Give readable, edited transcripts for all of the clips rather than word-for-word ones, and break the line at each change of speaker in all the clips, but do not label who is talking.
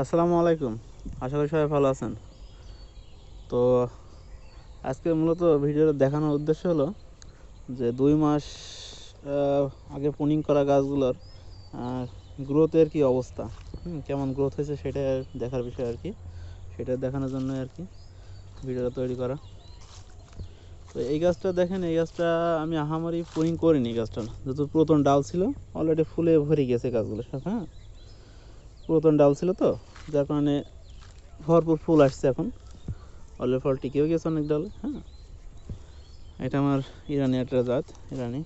আসসালামু আলাইকুম। আশা করি সবাই ভালো আছেন। তো আজকে মূলত ভিডিওটা দেখানোর উদ্দেশ্য হলো যে 2 মাস আগে পুনিং করা গাছগুলোর গ্রোথের কি অবস্থা, কেমন গ্রোথ হয়েছে সেটা দেখার বিষয় আর কি। সেটা দেখানোর জন্য আর কি ভিডিওটা তৈরি করা। তো এই গাছটা দেখেন, এই গাছটা আমি আহামরি পুনিং করিনি। গাছটা যেহেতু পুরাতন ডাল ছিল, অলরেডি ফুলে ভরে গেছে গাছগুলো সব। পুরাতন ডাল ছিল তো, যার কারণে ভরপুর ফুল আসছে এখন। অলরেডি ফল টিকেও গেছে অনেক ডাল। এটা আমার ইরানি একটা জাত, ইরানি।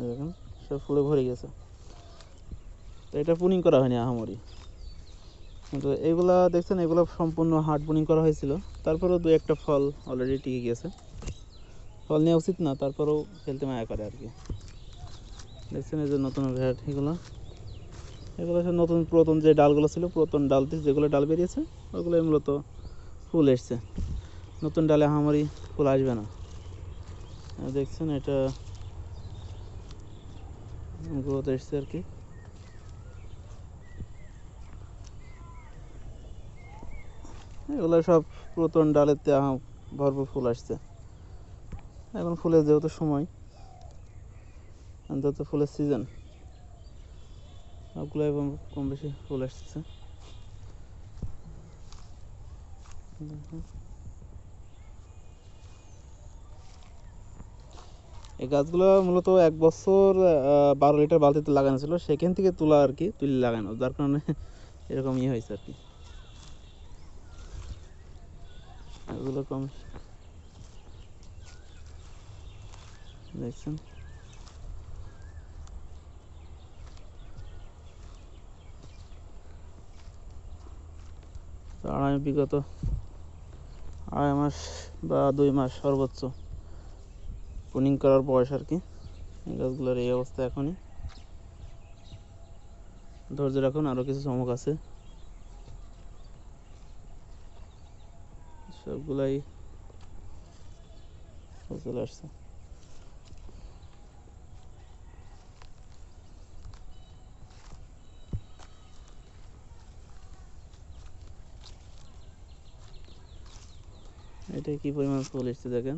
দেখুন সব ফুলে ভরে গেছে। তো এটা পুনিং করা হয়নি আহামরি, কিন্তু এইগুলা দেখছেন, এগুলো সম্পূর্ণ হার্ড পুনিং করা হয়েছিল। তারপরেও 2-1টা ফল অলরেডি টিকে গেছে। ফল নেওয়া উচিত না, তারপরেও ফেলতে মায়া করে আর কি। দেখছেন এই যে নতুন ভ্যারাইটিগুলো, এগুলো সব নতুন পুরাতন যে ডালগুলো ছিল, পুরাতন ডাল থেকে যেগুলো ডাল বেরিয়েছে ওগুলোই মূলত ফুল এসছে। নতুন ডালে আহামরি ফুল আসবে না। দেখছেন এটা গ্রোথ এসছে আর কি। এগুলো সব পুরাতন ডালেতে ভরপুর ফুল আসছে। এখন ফুলের যেহেতু সময়, অন্তত ফুলের সিজন, সবগুলো এবং কম বেশি ফুল আসছে। এই গাছগুলো মূলত 1 বছর 12 লিটার বালতিতে লাগানো ছিল, সেখান থেকে তোলা আর কি, তুলে লাগানো, যার কারণে এরকম হয়েছে আর কি। এগুলো কম দেখছেন। বিগত 2.5 মাস বা 2 মাস সর্বোচ্চ পুনিং করার বয়স আর কি। এই গাছগুলোর এই অবস্থা এখনই। ধৈর্য রাখুন, আরও কিছু চমক আছে। সবগুলাই চলে আসছে। এটা কি পরিমাণ ফুল এসছে দেখেন।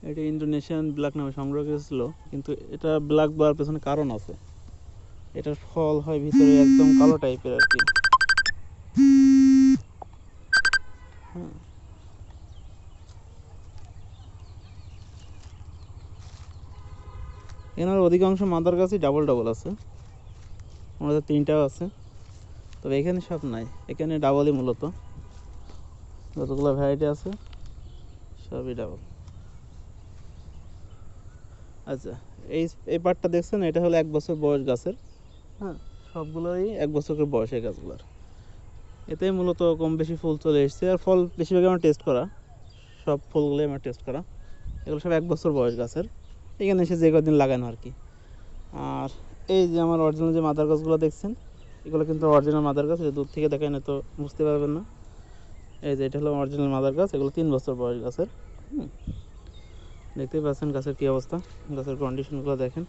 এটা ইন্দোনেশিয়ান ব্ল্যাক নামে সংগ্রহ করেছিল, কিন্তু এটা ব্ল্যাক বলার পেছনে কারণ আছে। এটার ফল হয় ভিতরে একদম কালো টাইপের আর কি। এনার অধিকাংশ মাদার গাছই ডাবল ডাবল আছে, আমাদের 3টাও আছে, তবে এখানে সব নাই। এখানে ডাবলই মূলত, যতগুলো ভ্যারাইটি আছে সবই ডাবল। আচ্ছা, এই এই পার্টটা দেখছেন, এটা হলো 1 বছর বয়স গাছের। সবগুলোই 1 বছর করে বয়স এই গাছগুলোর। এতে মূলত কম বেশি ফুল চলে এসছে, আর ফল বেশিরভাগ আমার টেস্ট করা, সব ফুলগুলোই আমার টেস্ট করা। এগুলো সব 1 বছর বয়স গাছের, এখানে এসে যে কদিন লাগানো আর কি। আর এই যে আমার অরিজিনাল যে মাদার গাছগুলো দেখছেন, এগুলো কিন্তু অরিজিনাল মাদার গাছ। দূর থেকে দেখায় না তো বুঝতে পারবেন না। এই যে এটা হলো অরিজিনাল মাদার গাছ, এগুলো 3 বছর বয়স গাছের। দেখতেই পাচ্ছেন গাছের কী অবস্থা, গাছের কন্ডিশনগুলো দেখেন।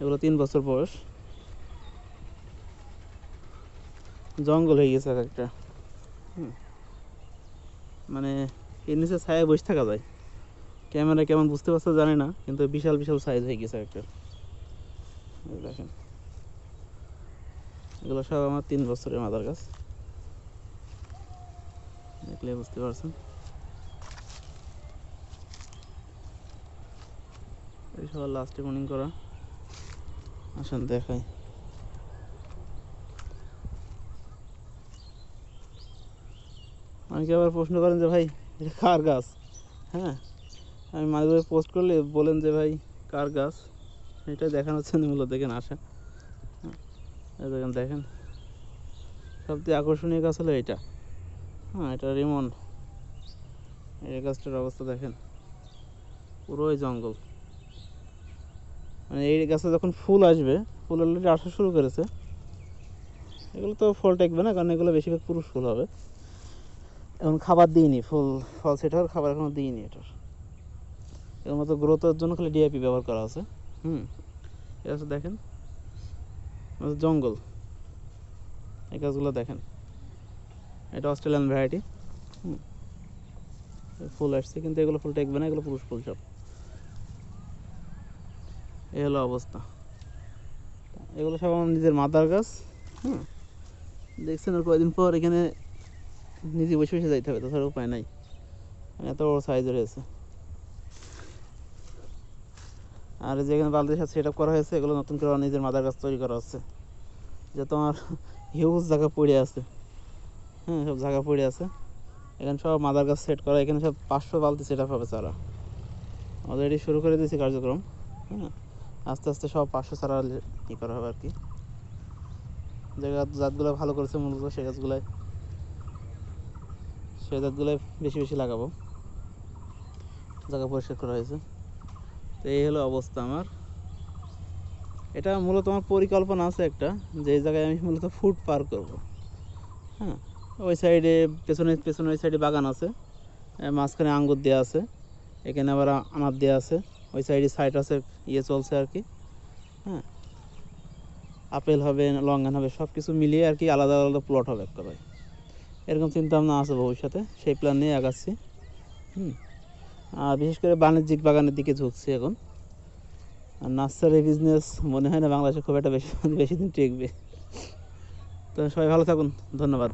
এগুলো 3 বছর বয়স। জঙ্গল হয়ে গেছে এক একটা। মানে এর নিচে ছায়া বসে থাকা যায়। ক্যামেরা কেমন বুঝতে পারছে জানি না, কিন্তু বিশাল বিশাল সাইজ হয়ে গেছে একটা। দেখেন এগুলো সব আমার 3 বছরের মাদার গাছ, দেখলে বুঝতে পারছেন। এই সবার লাস্টে মর্নিং করা। আসেন দেখাই। অনেকে আবার প্রশ্ন করেন যে ভাই এটা কার গাছ। আমি মাঝে মাঝে পোস্ট করলে বলেন যে ভাই কার গাছ, এটা দেখানোর জন্য মূলত দেখেন আসা। দেখেন দেখেন, সবথেকে আকর্ষণীয় গাছ হলো এটা। এটা রিমন। এই গাছটার অবস্থা দেখেন, পুরোই জঙ্গল। মানে এই গাছে যখন ফুল আসবে, ফুল অলরেডি আসা শুরু করেছে। এগুলো তো ফল টেকবে না, কারণ এগুলো বেশিরভাগ পুরুষ ফুল হবে। এখন খাবার দিইনি, ফল সেট হওয়ার খাবার এখনো দিইনি এটার। এর মতো গ্রোথের জন্য খালি ডিএপি ব্যবহার করা আছে। এটা হচ্ছে দেখেন জঙ্গল, এই গাছগুলো দেখেন, এটা অস্ট্রেলিয়ান ভ্যারাইটি। ফুল আসছে কিন্তু এগুলো ফুল টেকবে না, এগুলো পুরুষ ফুল সব। এই হলো অবস্থা। এগুলো সব আমার নিজের মাদার গাছ। দেখছেন আর কয়েকদিন পর এখানে নিজে বসে বসে যাইতে হবে, তাছাড়া উপায় নাই, এত বড় সাইজ রয়েছে। আর যেখানে বালতির সাথে সেট আপ করা হয়েছে, এগুলো নতুন করে নিজের মাদার গাছ তৈরি করা হচ্ছে। যে তোমার হিউজ জায়গা পড়ে আছে, সব জায়গা পড়ে আছে, এখানে সব মাদার গাছ সেট করা। এখানে সব 500 বালতি সেট আপ হবে চারা, অলরেডি শুরু করে দিয়েছি কার্যক্রম। আস্তে আস্তে সব 500 চারা ই করা হবে আর কি। যে জাতগুলো ভালো করেছে মূলত সেই জাতগুলোই বেশি বেশি লাগাবো। জায়গা পরিষ্কার করা হয়েছে। তো এই হলো অবস্থা আমার। এটা মূলত আমার পরিকল্পনা আছে একটা, যে এই জায়গায় আমি মূলত ফুড পার করব। ওই সাইডে পেছনে ওই সাইডে বাগান আছে, মাঝখানে আঙ্গুর দেওয়া আছে, এখানে আবার আনার দেওয়া আছে, ওই সাইডে সাইট্রাসের চলছে আর কি। আপেল হবে, লঙ্ঘন হবে, সব কিছু মিলিয়ে আর কি আলাদা আলাদা প্লট হবে একটা ভাই। এরকম চিন্তা ভাবনা আছে ভবিষ্যতে, সেই প্ল্যান নিয়ে আগাচ্ছি। আর বিশেষ করে বাণিজ্যিক বাগানের দিকে ঝুঁকছি এখন। আর নার্সারি বিজনেস মনে হয় না বাংলাদেশে খুব একটা বেশি দিন টিকবে। তো সবাই ভালো থাকুন, ধন্যবাদ।